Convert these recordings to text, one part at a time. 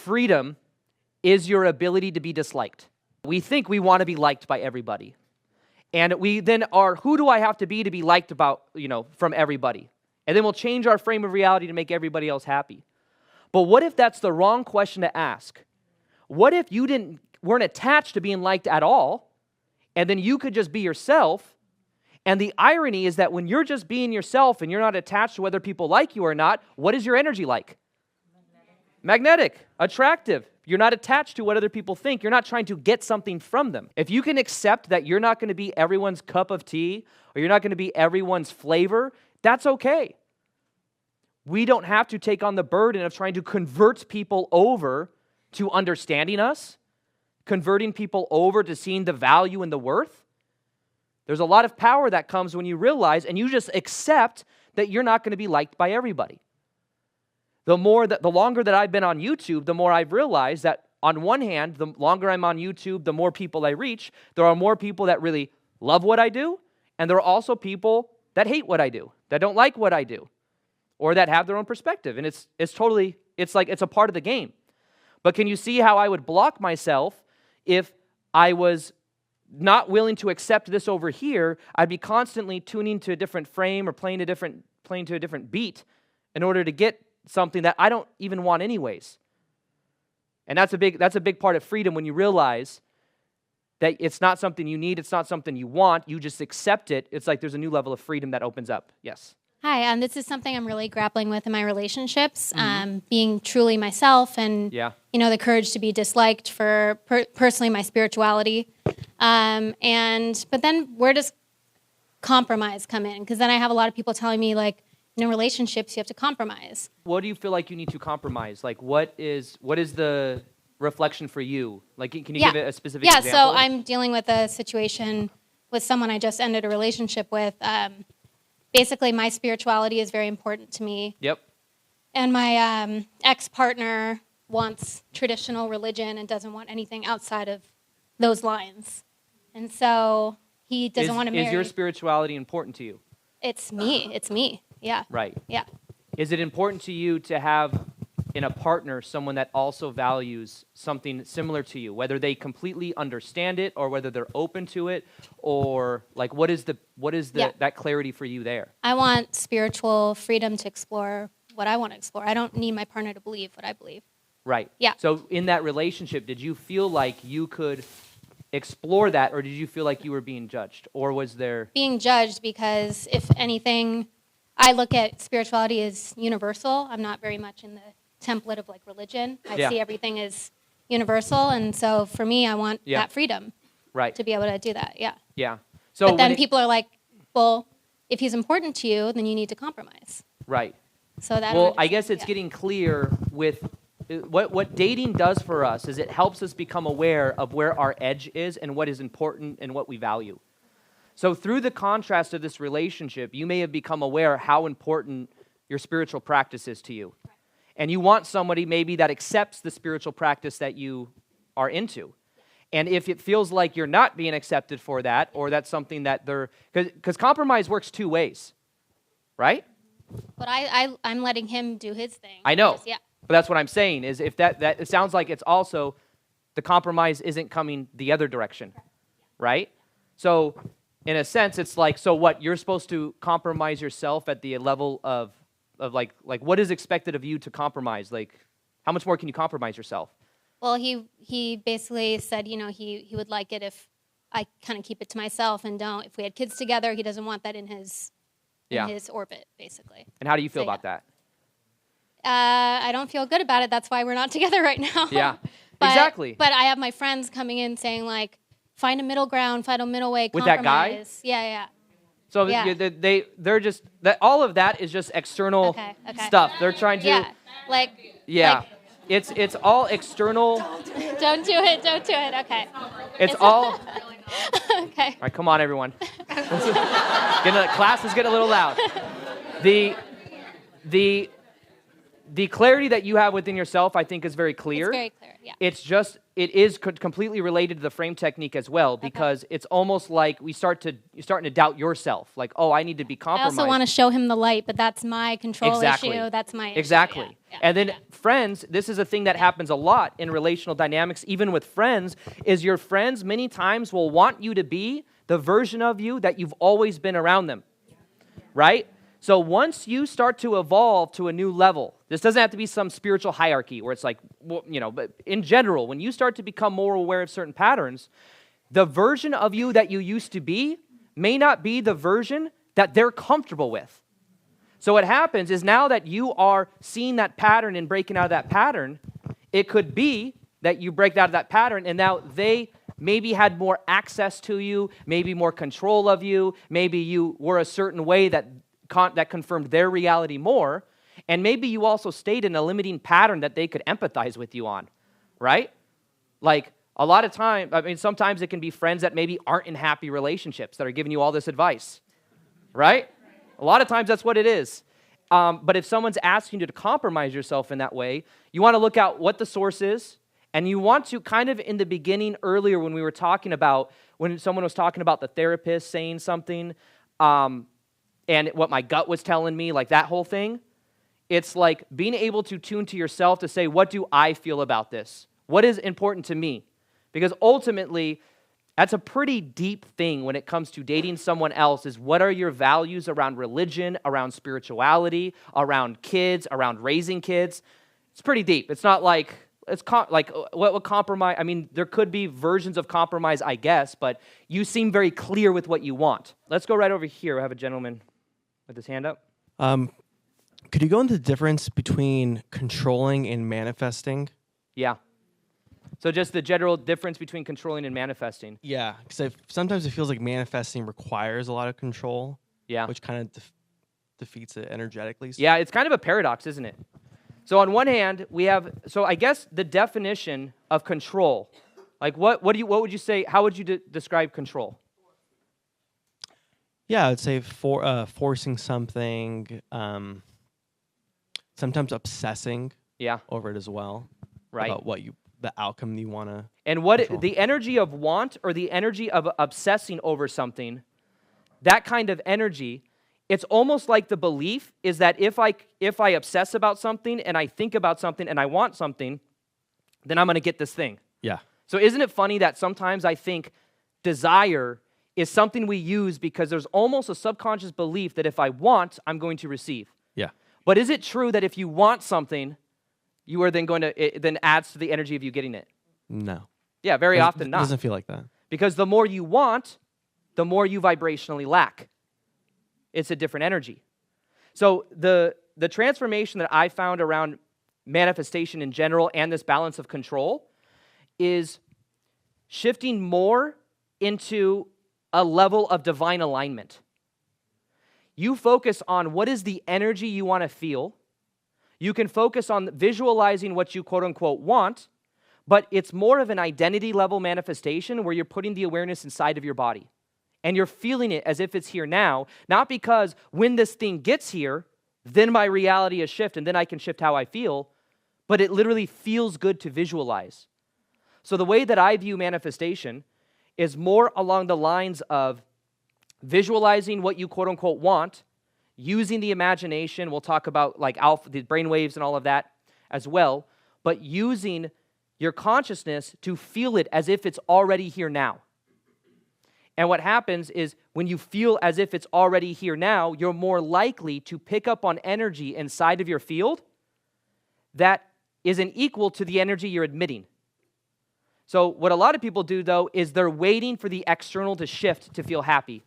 freedom is your ability to be disliked. We think we want to be liked by everybody. And we then are, who do I have to be liked from everybody? And then we'll change our frame of reality to make everybody else happy. But what if that's the wrong question to ask? What if you weren't attached to being liked at all, and then you could just be yourself? And the irony is that when you're just being yourself and you're not attached to whether people like you or not, what is your energy like? Magnetic, attractive. You're not attached to what other people think. You're not trying to get something from them. If you can accept that you're not going to be everyone's cup of tea or you're not going to be everyone's flavor, that's okay. We don't have to take on the burden of trying to convert people over to understanding us, converting people over to seeing the value and the worth. There's a lot of power that comes when you realize and you just accept that you're not going to be liked by everybody. The longer that I've been on YouTube, the more I've realized that on one hand, the longer I'm on YouTube, the more people I reach. There are more people that really love what I do, and there are also people that hate what I do, that don't like what I do, or that have their own perspective. And it's a part of the game. But can you see how I would block myself if I was not willing to accept this over here? I'd be constantly tuning to a different frame or playing to a different beat in order to get something that I don't even want anyways. And that's a big part of freedom, when you realize that it's not something you need, it's not something you want, you just accept it. It's like there's a new level of freedom that opens up. Yes. Hi, this is something I'm really grappling with in my relationships, being truly myself and, the courage to be disliked for personally my spirituality. But then where does compromise come in? Because then I have a lot of people telling me, like, in relationships, you have to compromise. What do you feel like you need to compromise? Like, what is the reflection for you? Like, can you give it a specific example? Yeah, so I'm dealing with a situation with someone I just ended a relationship with. Basically, my spirituality is very important to me. Yep. And my ex-partner wants traditional religion and doesn't want anything outside of those lines. And so he doesn't want to marry. Is your spirituality important to you? It's me. Yeah. Right. Yeah. Is it important to you to have in a partner someone that also values something similar to you, whether they completely understand it or whether they're open to it, or like what is that clarity for you there? I want spiritual freedom to explore what I want to explore. I don't need my partner to believe what I believe. Right. Yeah. So in that relationship, did you feel like you could explore that, or did you feel like you were being judged, or was there being judged? Because if anything, I look at spirituality as universal. I'm not very much in the template of like religion. I see everything as universal, and so for me, I want that freedom, to be able to do that. Yeah. Yeah. So, but then people are like, well, if he's important to you, then you need to compromise. Right. So that. Well, I guess it's getting clear with what dating does for us is it helps us become aware of where our edge is and what is important and what we value. So through the contrast of this relationship, you may have become aware how important your spiritual practice is to you. And you want somebody maybe that accepts the spiritual practice that you are into. And if it feels like you're not being accepted for that, or that's something that because compromise works two ways, right? But I'm letting him do his thing. I know. But that's what I'm saying, is if that it sounds like it's also the compromise isn't coming the other direction, right? So in a sense, it's like, so what, you're supposed to compromise yourself at the level of like what is expected of you to compromise? Like, how much more can you compromise yourself? Well, he basically said, he would like it if I kind of keep it to myself and don't. If we had kids together, he doesn't want that in his orbit, basically. And how do you feel about that? I don't feel good about it. That's why we're not together right now. Yeah, exactly. But I have my friends coming in saying, like, find a middle ground, find a middle way, compromise. With that guy? Yeah. So they're just, all of that is just external stuff. They're trying to... It's all external. Don't do it. Okay. It's all... Okay. All right, come on, everyone. Class is getting a little loud. the clarity that you have within yourself, I think, is very clear. It's very clear, yeah. It's just, it is completely related to the frame technique as well, because it's almost like you're starting to doubt yourself. Like, oh, I need to be compromised. I also want to show him the light, but that's my control issue. That's my issue. Exactly. Yeah. And then friends, this is a thing that happens a lot in relational dynamics, even with friends, is your friends many times will want you to be the version of you that you've always been around them, right? So once you start to evolve to a new level, this doesn't have to be some spiritual hierarchy where it's like, but in general, when you start to become more aware of certain patterns, the version of you that you used to be may not be the version that they're comfortable with. So what happens is now that you are seeing that pattern and breaking out of that pattern, it could be that you break out of that pattern and now they maybe had more access to you, maybe more control of you, maybe you were a certain way that confirmed their reality more, and maybe you also stayed in a limiting pattern that they could empathize with you on, right? Like a lot of time, sometimes it can be friends that maybe aren't in happy relationships that are giving you all this advice, right? A lot of times that's what it is. But if someone's asking you to compromise yourself in that way, you want to look at what the source is, and you want to kind of in the beginning earlier when we were talking about, when someone was talking about the therapist saying something, and what my gut was telling me, like that whole thing, it's like being able to tune to yourself to say, what do I feel about this? What is important to me? Because ultimately, that's a pretty deep thing when it comes to dating someone else, is what are your values around religion, around spirituality, around kids, around raising kids? It's pretty deep. It's not like, what would compromise? I mean, there could be versions of compromise, I guess, but you seem very clear with what you want. Let's go right over here. We have a gentleman with his hand up. Could you go into the difference between controlling and manifesting? Yeah. So just the general difference between controlling and manifesting. Yeah, because sometimes it feels like manifesting requires a lot of control. Yeah. Which kind of defeats it energetically. Yeah, it's kind of a paradox, isn't it? So on one hand, we have, so I guess the definition of control, like what would you say, how would you describe control? Yeah, I would say forcing something, sometimes obsessing over it as well. Right. About the outcome you want to. And the energy of want or the energy of obsessing over something, that kind of energy, it's almost like the belief is that if I obsess about something and I think about something and I want something, then I'm going to get this thing. Yeah. So isn't it funny that sometimes I think desire is something we use because there's almost a subconscious belief that if I want, I'm going to receive. Yeah. But is it true that if you want something, you are then it then adds to the energy of you getting it? No. Yeah, very often not. It doesn't feel like that. Because the more you want, the more you vibrationally lack. It's a different energy. So the transformation that I found around manifestation in general and this balance of control is shifting more into a level of divine alignment. You focus on what is the energy you want to feel. You can focus on visualizing what you quote unquote want, but it's more of an identity level manifestation where you're putting the awareness inside of your body. And you're feeling it as if it's here now, not because when this thing gets here, then my reality is shift and then I can shift how I feel, but it literally feels good to visualize. So the way that I view manifestation is more along the lines of visualizing what you quote unquote want, using the imagination. We'll talk about like the brain waves and all of that as well, but using your consciousness to feel it as if it's already here now. And what happens is when you feel as if it's already here now, you're more likely to pick up on energy inside of your field that isn't equal to the energy you're admitting. So what a lot of people do, though, is they're waiting for the external to shift to feel happy.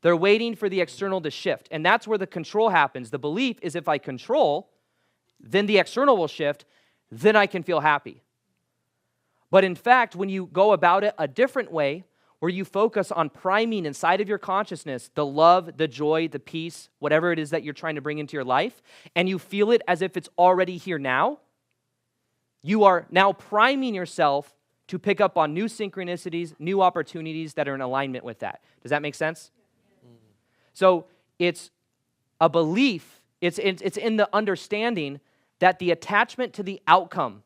They're waiting for the external to shift. And that's where the control happens. The belief is if I control, then the external will shift, then I can feel happy. But in fact, when you go about it a different way, where you focus on priming inside of your consciousness the love, the joy, the peace, whatever it is that you're trying to bring into your life, and you feel it as if it's already here now, you are now priming yourself to pick up on new synchronicities, new opportunities that are in alignment with that. Does that make sense? So it's a belief, it's in the understanding that the attachment to the outcome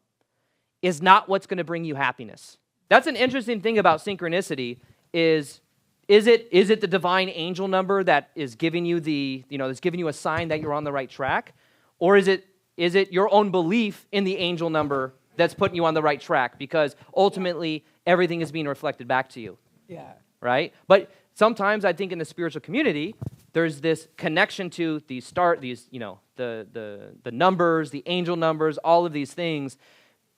is not what's going to bring you happiness. That's an interesting thing about synchronicity is it the divine angel number that is giving you that's giving you a sign that you're on the right track? Or is it your own belief in the angel number that's putting you on the right track? Because ultimately, everything is being reflected back to you. Yeah. Right? But sometimes I think in the spiritual community, there's this connection to the numbers, the angel numbers, all of these things.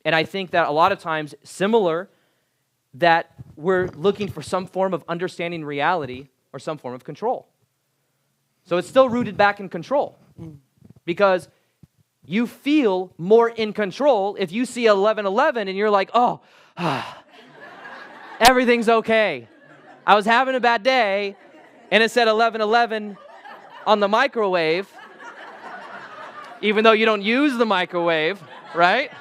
And I think that a lot of times, similar, that we're looking for some form of understanding reality or some form of control. So it's still rooted back in control. Because you feel more in control if you see 11:11 and you're like, oh, everything's okay. I was having a bad day, and it said 11:11 on the microwave, even though you don't use the microwave, right?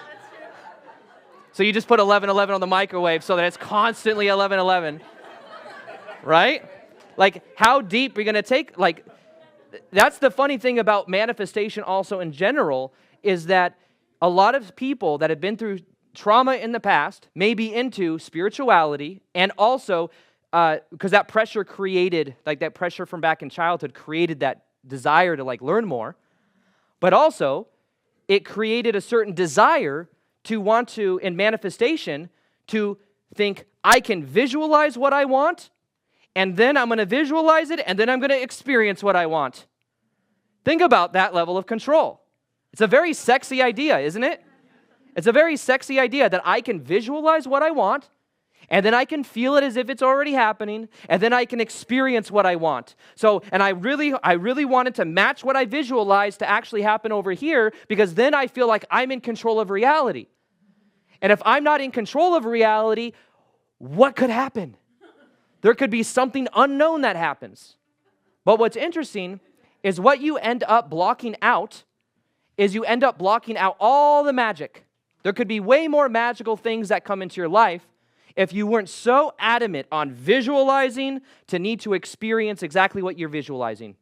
So you just put 11:11 on the microwave so that it's constantly 11:11, right? Like, how deep are you going to take? Like, that's the funny thing about manifestation also in general, is that a lot of people that have been through trauma in the past may be into spirituality, and also because that pressure created, like that pressure from back in childhood created that desire to like learn more, but also it created a certain desire to want to, in manifestation, to think, I can visualize what I want, and then I'm going to visualize it, and then I'm going to experience what I want. Think about that level of control. It's a very sexy idea, isn't it? It's a very sexy idea that I can visualize what I want, and then I can feel it as if it's already happening, and then I can experience what I want. So, and I really wanted to match what I visualized to actually happen over here, because then I feel like I'm in control of reality. And if I'm not in control of reality, what could happen? There could be something unknown that happens. But what's interesting is what you end up blocking out is you end up blocking out all the magic. There could be way more magical things that come into your life if you weren't so adamant on visualizing to need to experience exactly what you're visualizing.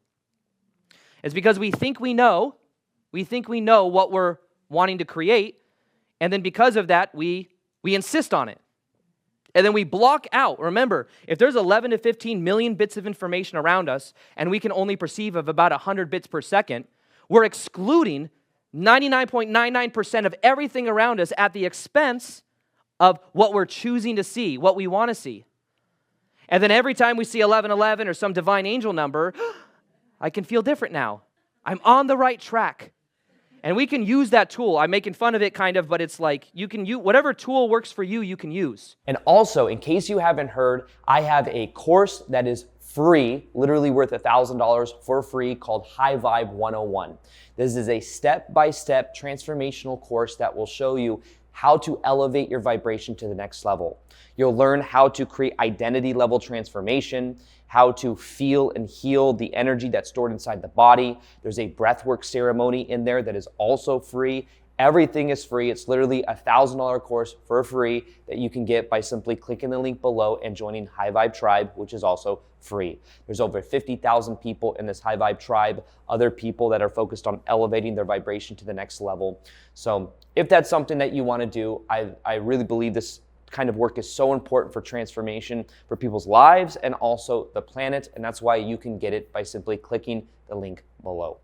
It's because we think we know what we're wanting to create, and then because of that, we insist on it. And then we block out. Remember, if there's 11 to 15 million bits of information around us, and we can only perceive of about 100 bits per second, we're excluding 99.99% of everything around us at the expense of what we're choosing to see, what we want to see. And then every time we see 11:11 or some divine angel number, I can feel different now. I'm on the right track. And we can use that tool. I'm making fun of it kind of, but it's like you can use whatever tool works for you, you can use. And also, in case you haven't heard, I have a course that is free, literally worth $1,000 for free, called High Vibe 101. This is a step-by-step transformational course that will show you how to elevate your vibration to the next level. You'll learn how to create identity level transformation, how to feel and heal the energy that's stored inside the body. There's a breathwork ceremony in there that is also free. Everything is free. It's literally a $1,000 course for free that you can get by simply clicking the link below and joining High Vibe Tribe, which is also free. There's over 50,000 people in this High Vibe Tribe, other people that are focused on elevating their vibration to the next level. So if that's something that you want to do, I really believe this kind of work is so important for transformation for people's lives and also the planet, and that's why you can get it by simply clicking the link below.